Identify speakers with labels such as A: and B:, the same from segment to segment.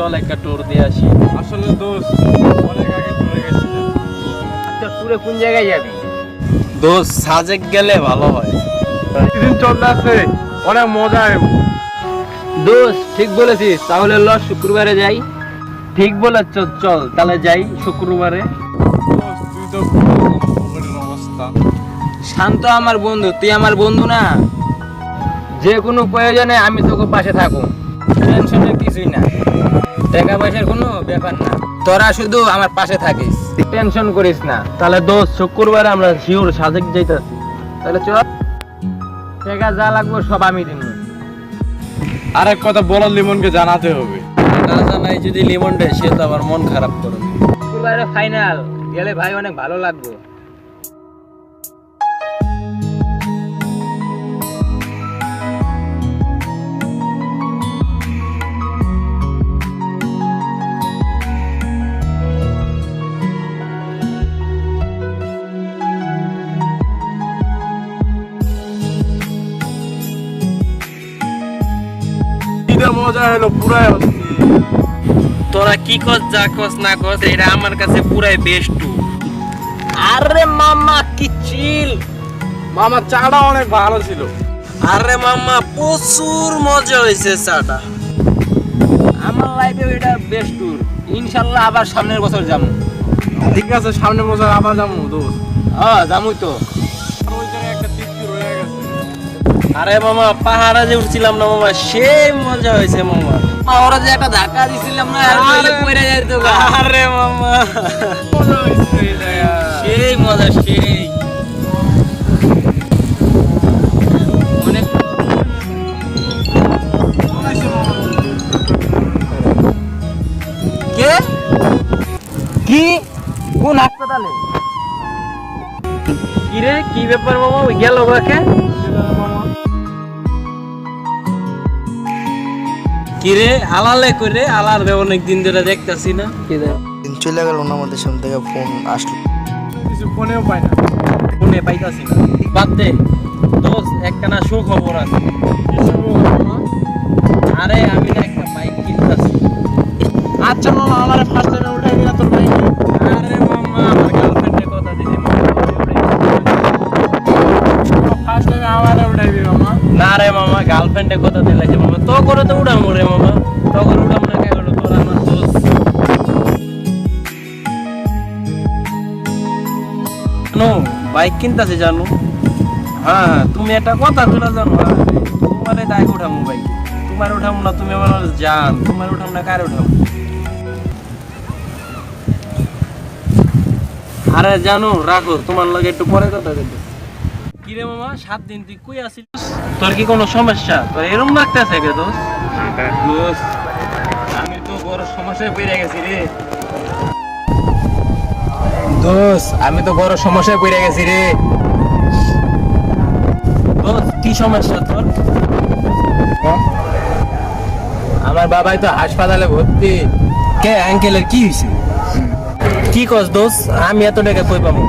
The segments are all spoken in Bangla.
A: চল একটা ট্যুর দিয়ে আসি।
B: আসলে দোস্ত অনেক আগে ট্যুরে গেছিলাম।
C: আচ্ছা ট্যুরে কোন জায়গায় যাবি?
A: দোস্ত সাজেক গেলে ভালো হয়।
B: দিন চলতেছে, অনেক মজা হবে।
C: দোস্ত ঠিক বলেছিস, তাহলে শুক্রবারে যাই।
A: ঠিক বলেছ, চল তাহলে যাই শুক্রবারে।
B: দোস্ত তুই তো বুঝলি আমার পকেটের অবস্থা।
C: শান্ত আমার বন্ধু, তুই আমার বন্ধু না? যে কোনো প্রয়োজনে আমি তোকে পাশে থাকবো, টেনশনের কিছুই না। টাকা পয়সার কোনো ব্যাপার না, তোরা শুধু আমার পাশে থাকিস, টেনশন করিস না।
A: তাহলে দোস্ত শুক্রবারে আমরা শিওর সাজেক যাইতাছি।
C: তাহলে চল, টাকা যা লাগবে সব আমি দিব।
B: আরেক কথা বলার লিমনকে জানাতে হবে।
A: না জানাই যদি লিমন দেয় সে তো আবার মন খারাপ করবে।
C: শুক্রবারে ফাইনাল গেলে ভাই অনেক ভালো লাগবে।
B: ঈদের মজা হলো পুরাই হচ্ছে।
A: তোরা কি কস যা কস না কস, এটা আমার কাছে পুরাই বেস্ট ট্যুর।
C: আরে মামা কি চিল!
B: মামা চাটা অনেক ভালো ছিল।
A: আরে মামা প্রচুর মজা হয়েছে চাটা।
C: আমার লাইফে এটা বেস্ট ট্যুর। ইনশাআল্লাহ আবার সামনের বছর যাবো।
B: ঠিক আছে, সামনে বছর আবার যাবো দোস্ত।
C: যাবো তো।
B: আর ওই জায়গায় একটা তৃপ্তি রয়ে গেছে।
A: আরে মামা পাহাড়ে যে উঠছিলাম না মামা, সেই মজা হয়েছে মামা।
C: ওরা যে একটা ধাক্কা দিছিলাম না, আর
A: আরে
C: পড়ে যাইতো।
A: আরে মামা
B: মজা হয়েছে এই জায়গায়।
A: সেই মজা সেই।
C: অনেক কে কি কোন হাসপাতালে?
A: কি রে কি ব্যাপার মামা, ওই গেল ওকে? কি রে আলালে করে আলার রে অনেক দিন ধরে দেখতাছি না।
D: দিন চলে গেল না, আমাদের সামনে থেকে ফোন আসলো।
B: কিছু ফোনেও পাই না।
A: ফোনে পাইতাছি না। বাদ দে দোস্ত, একটা না সুখবর আছে। আরে আমি না একটা বাইক কিনতাছি।
B: আচ্ছা মামা, আমার ফার্স্ট টাইমে উঠে গেল তোর বাইক।
A: আরে মামা আমার গার্লফ্রেন্ডের কথা দিছি মামা।
B: ফার্স্ট টাইমে আমার উঠাইবি মামা।
A: না রে মামা, গার্লফ্রেন্ডের কথা দিলে যে মামা তো করে তো উড়ামু রে মামা, তো করে উড়াম না কে করে, তোর আমার দোস্ত। নো বাইক কিনতাছি জানো? হ্যাঁ তুমি একটা কথা তোরা জানো, তোমারে দায় উঠামু বাইক, তোমার উঠামু না, তুমি আমার জান, তোমার উঠাম না কার উঠামু? আরে জানো রাখো, তোমার লগে একটু পরে কথা বলতে। কি রে মামা 7 দিন তুই কই আছিস? তোর কি কোনো সমস্যা? তোর এরকম লাগতেছে কে দোস্ত?
C: দোস্ত আমি তো বড় সমস্যায় পড়ে গেছি রে। দোস্ত আমি তো বড় সমস্যায় পড়ে গেছি রে।
A: দোস্ত কি সমস্যা তোর?
C: আমার বাবাই তো হাসপাতালে ভর্তি।
A: কে আঙ্কেলের কি হইছে? কি কস দোস্ত? আমি এত টাকা কই পাবো?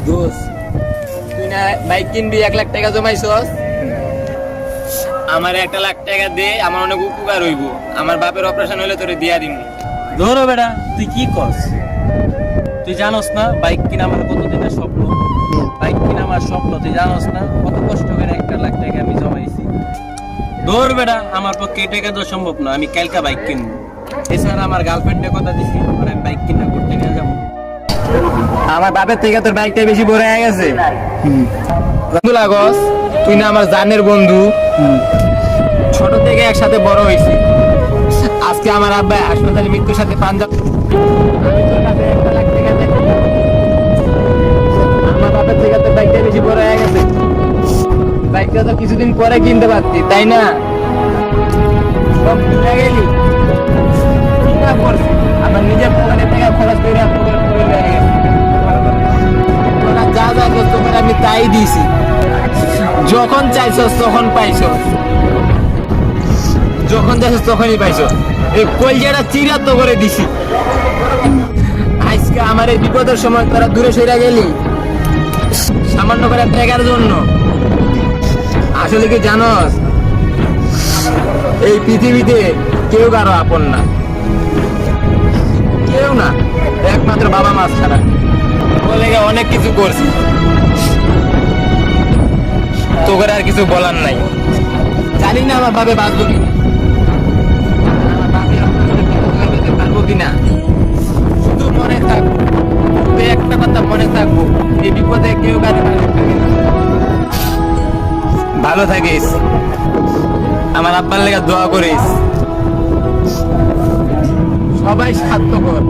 C: দোস্ত তুই না বাইক কিনবি, 1 লাখ টাকা জমাইছস, আমার 1 লাখ টাকা দে, আমার অনেক উপকার হইব। আমার বাপের অপারেশন হইলে তোরে দিয়া দিমু।
A: ধরো বেটা তুই কি কস? তুই জানোস না বাইক কিনা আমার কতদিনের স্বপ্ন? বাইক কিনা আমার স্বপ্ন, তুই জানোস না কত কষ্ট করে 1 লাখ টাকা আমি জমাইছি? ধর বেটা আমার পক্ষে এই টাকা তো সম্ভব না, আমি কালকা বাইক কিনবো। এছাড়া আমার গার্লফ্রেন্ডের কথা দিছি, আর আমি বাইক কিনা করতে নিয়ে যাবো।
C: আমার বাপের থেকে তোর বাইকটা বেশি বড় হয়ে গেছে। বন্ধু লাগস, তুই না আমার জানের বন্ধু, ছোট থেকে একসাথে বড় হয়েছি। আজকে আমার আব্বা হাসপাতালে মৃত্যুর সাথে পাঞ্জাব, আমি তোর কাছে 1 লাখ টাকা দেব। আমার বাপের থেকে তোর বাইকটা বেশি বড় হয়ে গেছে। বাইকটা তো কিছুদিন পরে কিনতে পারতি, তাই না? সব কিনে গেলি, কি না করছি? আমার নিজের পকেটে টাকা খরচ করে তোরা যা যা করতো আমি তাই দিয়েছি। যখন চাইছস তখন পাইছস, যখন চাইছস তখনই পাইছস। এই কলজাটা চিরাত্ত করে দিছি। আজকে আমার এই বিপদের সময় তোরা দূরে সরে গেলি সামান্য করে টাকার জন্য। আসলে কি জানস এই পৃথিবীতে কেউ কারো আপন না, কেউ না, একমাত্র বাবা মা ছাড়া। বলে অনেক কিছু করছি, তোকে আর কিছু বলার নাই। জানি না আমার ভাবে বাঁচবো কি, আমার ভাবে পারবো কিনা। শুধু মনে থাকবো, শুধু একটা কথা মনে থাকবো, এই বিপদে কেউ কারো পাশে থাকে না। ভালো থাকিস, আমার আব্বার লেগে দোয়া করিস। সবাই স্বার্থপর,